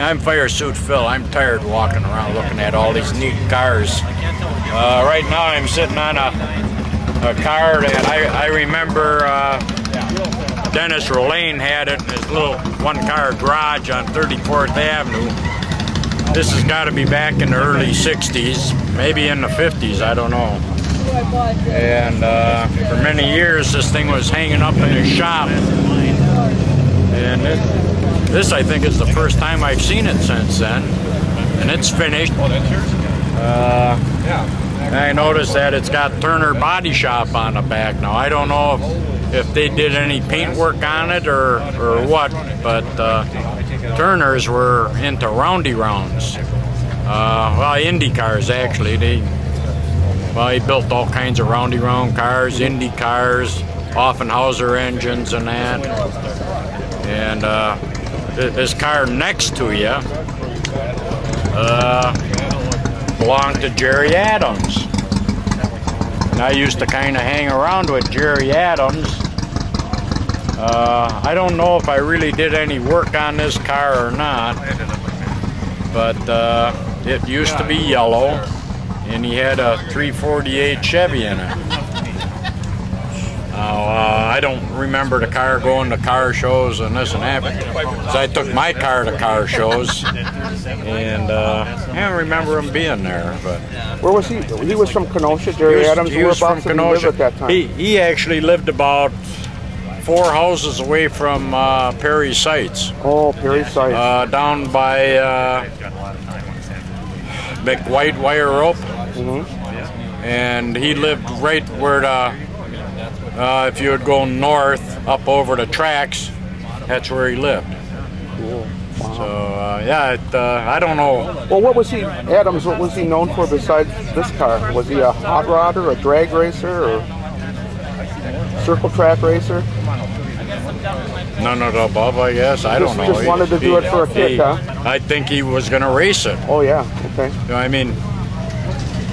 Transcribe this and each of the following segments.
I'm FireSuit Phil. I'm tired walking around looking at all these neat cars. Right now I'm sitting on a car that I remember Dennis Rolane had it in his little one-car garage on 34th Avenue. This has got to be back in the early 60s, maybe in the 50s, I don't know. And for many years this thing was hanging up in his shop. And this I think is the first time I've seen it since then. And it's finished. I noticed that it's got Turner Body Shop on the back now. I don't know if they did any paint work on it or what, but Turners were into roundy rounds. Well, Indy cars actually. He built all kinds of roundy round cars, Indy cars, Offenhauser engines and that. And this car next to you belonged to Jerry Adams. And I used to kind of hang around with Jerry Adams. I don't know if I really did any work on this car or not, but it used to be yellow, and he had a 348 Chevy in it. I don't remember the car going to car shows and this and that, so I took my car to car shows, and I don't remember him being there. But where was he? He was from Kenosha, Jerry Adams. He was from Kenosha at that time. He actually lived about 4 houses away from Perry Sites. Oh, Perry Sites. Down by big white wire rope. And he lived right where the if you would go north up over the tracks, that's where he lived. Cool. Wow. So yeah, I don't know. Well, what was he, Adams? What was he known for besides this car? Was he a hot rodder, a drag racer, or circle track racer? None of the above, I guess. I don't know. Just wanted to do it for a kick, huh? I think he was going to race it. Oh yeah. Okay. I mean,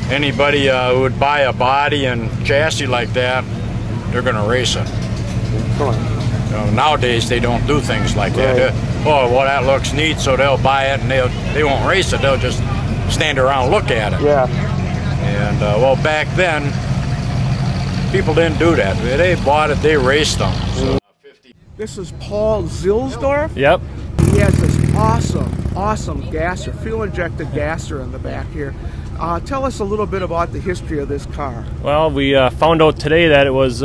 anybody who would buy a body and chassis like that, they're going to race it. Nowadays they don't do things like that. Oh, well, that looks neat, so they'll buy it and they won't race it. They'll just stand around and look at it. Yeah. And well, back then people didn't do that. They bought it, they raced them. So. This is Paul Zilsdorf. Yep. He has this awesome gasser, fuel-injected gasser in the back here. Tell us a little bit about the history of this car. Well, we found out today that it was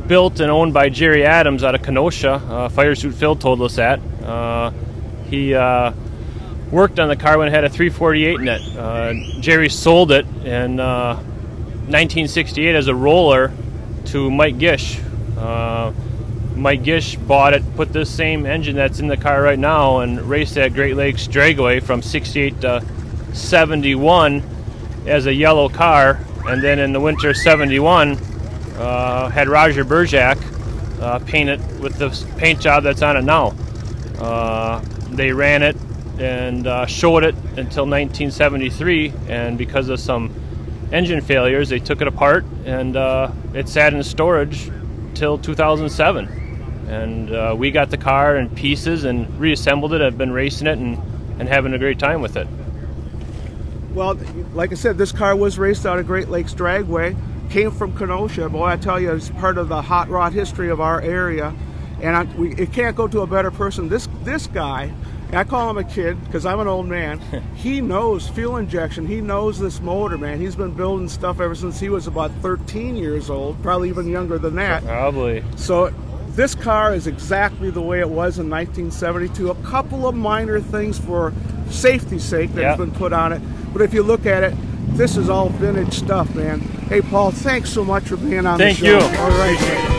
built and owned by Jerry Adams out of Kenosha. FireSuit Phil told us that. He worked on the car when it had a 348 in it. Jerry sold it in 1968 as a roller to Mike Gish. Mike Gish bought it, put this same engine that's in the car right now, and raced that Great Lakes Dragway from 68 to 71 as a yellow car, and then in the winter of 71 had Roger Berjak paint it with the paint job that's on it now. They ran it and showed it until 1973, and because of some engine failures they took it apart, and it sat in storage till 2007. And we got the car in pieces and reassembled it. I've been racing it and having a great time with it. Well, like I said, this car was raced out of Great Lakes Dragway, came from Kenosha. Boy, I tell you, it's part of the hot rod history of our area, and it can't go to a better person. This guy, and I call him a kid because I'm an old man, he knows fuel injection. He knows this motor, man. He's been building stuff ever since he was about 13 years old, probably even younger than that. Probably. So this car is exactly the way it was in 1972. A couple of minor things for safety's sake that has been put on it. But if you look at it, this is all vintage stuff, man. Hey, Paul, thanks so much for being on the show. Thank you. All right.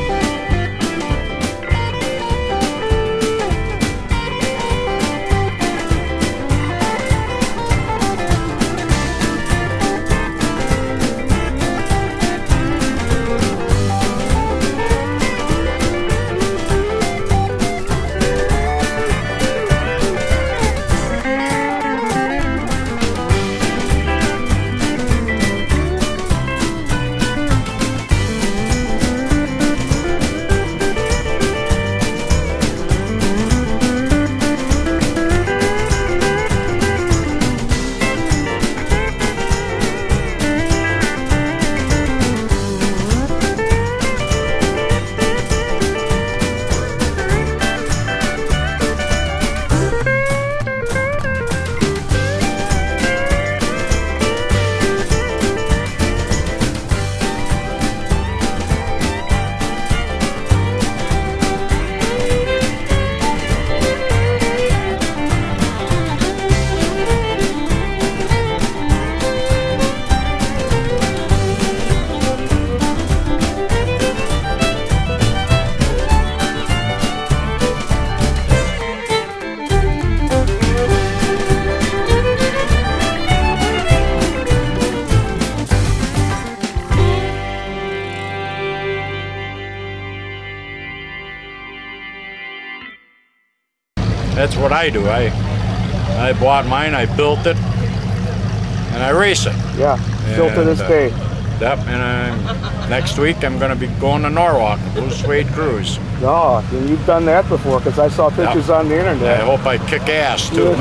that's what I do. I bought mine, I built it, and I race it. Yeah, still to this day. Yep, and next week I'm going to be going to Norwalk, Blue Suede Cruise. Oh, and you've done that before, because I saw pictures on the internet. I hope I kick ass, too.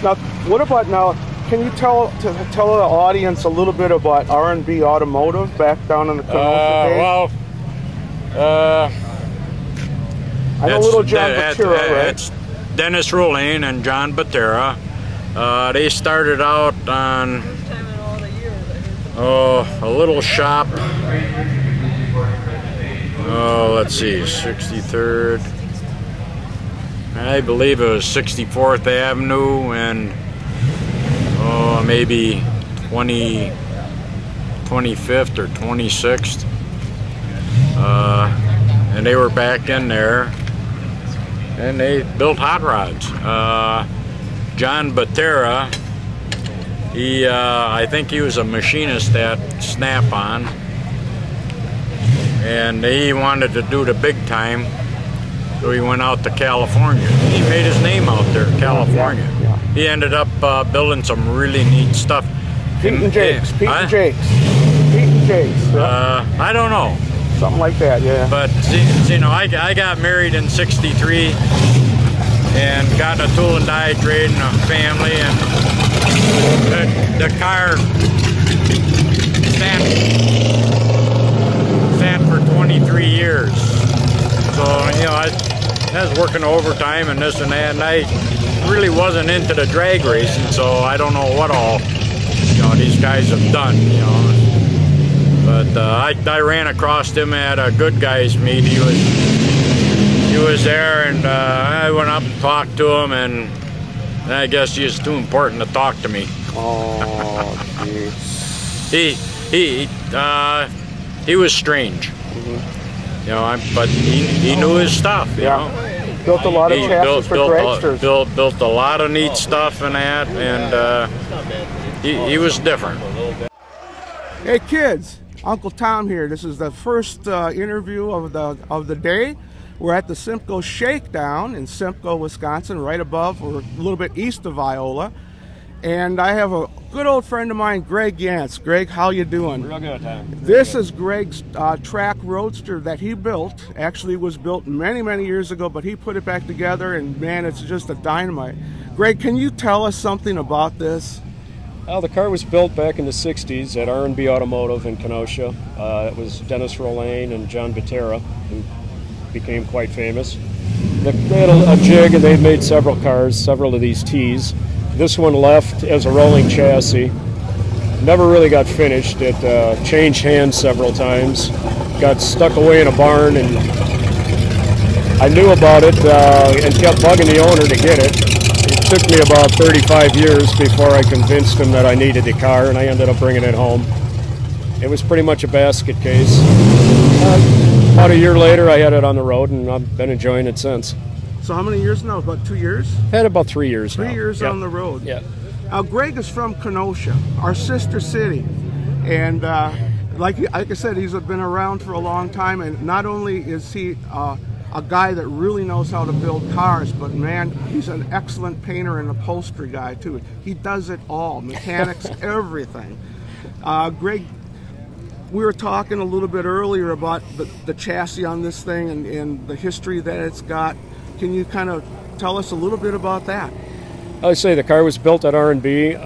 Now, what about now? Can you tell the audience a little bit about R&B Automotive back down in the Kenosha days? Well, I know little John Batera, right? It's Dennis Rolane and John Batera. They started out on a little shop. Let's see, 63rd. I believe it was 64th Avenue and maybe 25th or 26th. And they were back in there and they built hot rods. John Batera, I think he was a machinist at Snap-on, and he wanted to do the big time. So he went out to California. He made his name out there, California. Yeah. He ended up building some really neat stuff. Pete and Jake's. Yeah. I don't know. Something like that, yeah. But you know, I got married in '63 and got a tool and die trade and a family, and the car sat for 23 years. So, you know, I was working overtime and this and that, and I really wasn't into the drag racing, so I don't know what all, you know, these guys have done, you know. But I ran across him at a Good Guys meet. He was there, and I went up and talked to him, and I guess he was too important to talk to me. Oh, jeez. He was strange. Mm-hmm. You know, but he knew his stuff, you know. Built a lot of chassis for dragsters. Built a lot of neat stuff and that, and he was different. Hey kids, Uncle Tom here. This is the first interview of the day. We're at the Simcoe Shakedown in Simcoe, Wisconsin, right above or a little bit east of Viola. And I have a good old friend of mine, Greg Yance. Greg, how you doing? Real good, Tom. This is Greg's track roadster that he built. Actually, was built many, many years ago, but he put it back together, and man, it's just a dynamite. Greg, can you tell us something about this? Well, the car was built back in the 60s at R&B Automotive in Kenosha. It was Dennis Rolane and John Batera, who became quite famous. They had a jig, and they made several cars, several of these T's. This one left as a rolling chassis. Never really got finished. It changed hands several times. Got stuck away in a barn, and I knew about it and kept bugging the owner to get it. It took me about 35 years before I convinced him that I needed the car, and I ended up bringing it home. It was pretty much a basket case. About a year later, I had it on the road, and I've been enjoying it since. So how many years now? About 2 years? Had about 3 years now. 3 years on the road. Yeah. Now, Greg is from Kenosha, our sister city. And like I said, he's been around for a long time. And not only is he a guy that really knows how to build cars, but man, he's an excellent painter and upholstery guy too. He does it all, mechanics, everything. Greg, we were talking a little bit earlier about the chassis on this thing and the history that it's got. Can you kind of tell us a little bit about that? I say the car was built at R&B.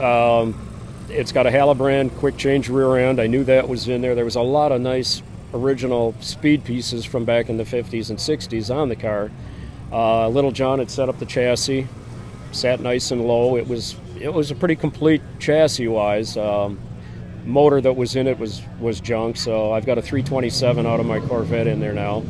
It's got a Halabrand quick change rear end. I knew that was in there. There was a lot of nice original speed pieces from back in the 50s and 60s on the car. Little John had set up the chassis, sat nice and low. It was a pretty complete chassis-wise. Motor that was in it was junk, so I've got a 327 out of my Corvette in there now.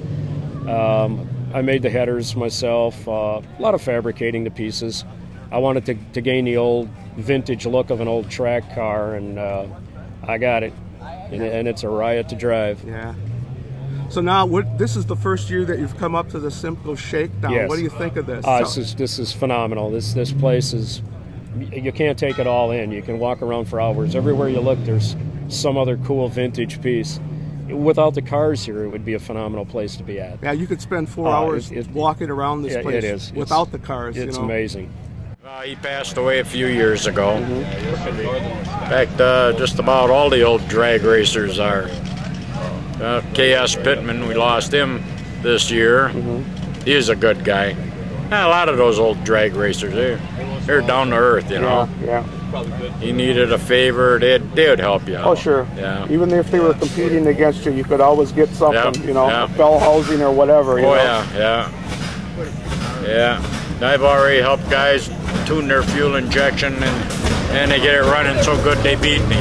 I made the headers myself, a lot of fabricating the pieces. I wanted to gain the old vintage look of an old track car, and I got it, and it's a riot to drive. Yeah. So now, this is the first year that you've come up to the Simcoe Shakedown. Yes. What do you think of this? This is phenomenal. This place is, you can't take it all in. You can walk around for hours. Everywhere you look, there's some other cool vintage piece. Without the cars here, it would be a phenomenal place to be at. Yeah, you could spend 4 hours walking around this place. It is. Without the cars. It's amazing. He passed away a few years ago. In fact, just about all the old drag racers are. K.S. Pittman, we lost him this year. He is a good guy. A lot of those old drag racers, they're down to earth, you know. Yeah. You needed a favor, they would help you out. Oh, sure. Yeah. Even if they were competing against you, you could always get something, Yep, you know, yep. bell housing or whatever. You know? Yeah. I've already helped guys tune their fuel injection, and they get it running so good they beat me.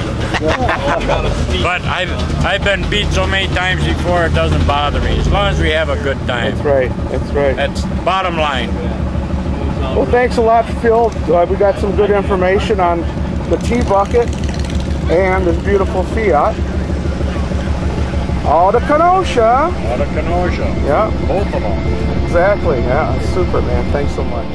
But I've been beat so many times before, it doesn't bother me, as long as we have a good time. That's right. That's right. That's bottom line. Well, thanks a lot, Phil. We got some good information on the T-Bucket and this beautiful Fiat. Out of Kenosha. Out of Kenosha. Yeah. Both of them. Exactly. Yeah. Super, man. Thanks so much.